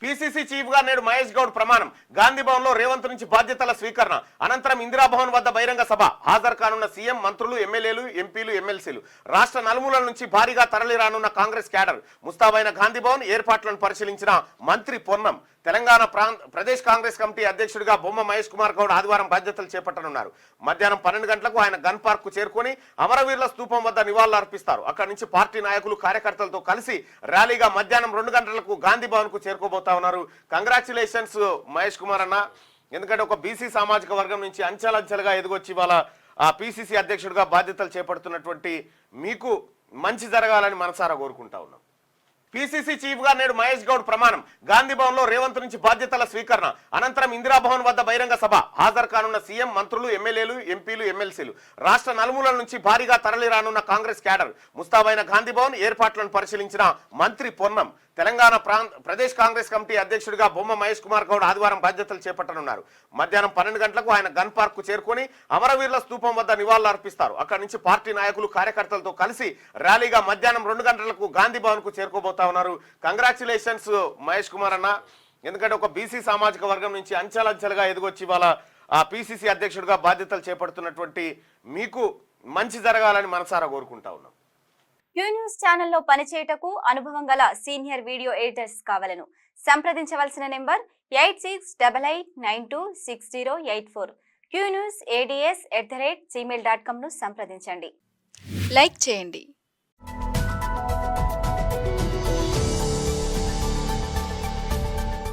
PCC chief గా నేడు మహేష్ గౌడ్ ప్రమాణం. గాంధీ భవన్ లో రేవంత్ నుంచి బాధ్యతల స్వీకరణ అనంతరం ఇందిరాభవన్ వద్ద బహిరంగ సభ. హాజరు కానున్న సీఎం, మంత్రులు, ఎమ్మెల్యేలు, ఎంపీలు, ఎమ్మెల్సీలు. రాష్ట్ర నలుమూలల నుంచి భారీగా తరలి రానున్న కాంగ్రెస్ క్యాడర్. ముస్తాబైన గాంధీ భవన్ ఏర్పాట్లను పరిశీలించిన మంత్రి పొన్నం. తెలంగాణ ప్రదేశ్ కాంగ్రెస్ కమిటీ అధ్యక్షుడిగా బొమ్మ మహేష్ కుమార్ గౌడ్ ఆదివారం బాధ్యతలు చేపట్టనున్నారు. మధ్యాహ్నం 12 గంటలకు ఆయన గన్ పార్క్ కు చేరుకుని అమరవీరుల స్తూపం వద్ద నివాళులు అర్పిస్తారు. అక్కడి నుంచి పార్టీ నాయకులు, కార్యకర్తలతో కలిసి ర్యాలీగా మధ్యాహ్నం 2 గంటలకు గాంధీ భవన్ కు చేరుకోబోతా ఉన్నారు. కంగ్రాచులేషన్స్ మహేష్ కుమార్ అన్న. ఎందుకంటే ఒక బీసీ సామాజిక వర్గం నుంచి అంచెలంచెలుగా ఎదిగొచ్చి వాళ్ళ పిసిసి అధ్యక్షుడిగా బాధ్యతలు చేపడుతున్నటువంటి మీకు మంచి జరగాలని మనసారా కోరుకుంటా ఉన్నాం. పిసిసి చీఫ్ గా నేడు మహేష్ గౌడ్ ప్రమాణం. గాంధీ భవన్ లో రేవంత్ నుంచి బాధ్యతల స్వీకరణ అనంతరం ఇందిరాభవన్ వద్ద బహిరంగ సభ. హాజరు కానున్న సీఎం, మంత్రులు, ఎమ్మెల్యేలు, ఎంపీలు, ఎమ్మెల్సీలు. రాష్ట్ర నలుమూలల నుంచి భారీగా తరలి రానున్న కాంగ్రెస్ క్యాడర్. ముస్తాబైన గాంధీ భవన్ ఏర్పాట్లను పరిశీలించిన మంత్రి పొన్నం. తెలంగాణ ప్రదేశ్ కాంగ్రెస్ కమిటీ అధ్యక్షుడిగా బొమ్మ మహేష్ కుమార్ గౌడ్ ఆదివారం బాధ్యతలు చేపట్టనున్నారు. మధ్యాహ్నం 12 గంటలకు ఆయన గన్ పార్క్ కు చేరుకుని అమరవీరుల స్తూపం వద్ద నివాళులు అర్పిస్తారు. అక్కడి నుంచి పార్టీ నాయకులు, కార్యకర్తలతో కలిసి ర్యాలీగా మధ్యాహ్నం 2 గంటలకు గాంధీ భవన్ కు చేరుకోబోతా ఉన్నారు. కంగ్రాచులేషన్స్ మహేష్ కుమార్ అన్న. ఎందుకంటే ఒక బీసీ సామాజిక వర్గం నుంచి అంచెలంచెలుగా ఎదిగొచ్చి వాళ్ళ పిసిసి అధ్యక్షుడిగా బాధ్యతలు చేపడుతున్నటువంటి మీకు మంచి జరగాలని మనసారా కోరుకుంటా ఉన్నాం. క్యూ న్యూస్ ఛానల్లో పనిచేయటకు అనుభవం గల సీనియర్ వీడియో ఎడిటర్స్ కావాలను సంప్రదించవలసిన నెంబర్ 8688926084. qnewsads@gmail.com ను సంప్రదించండి. లైక్ చేయండి.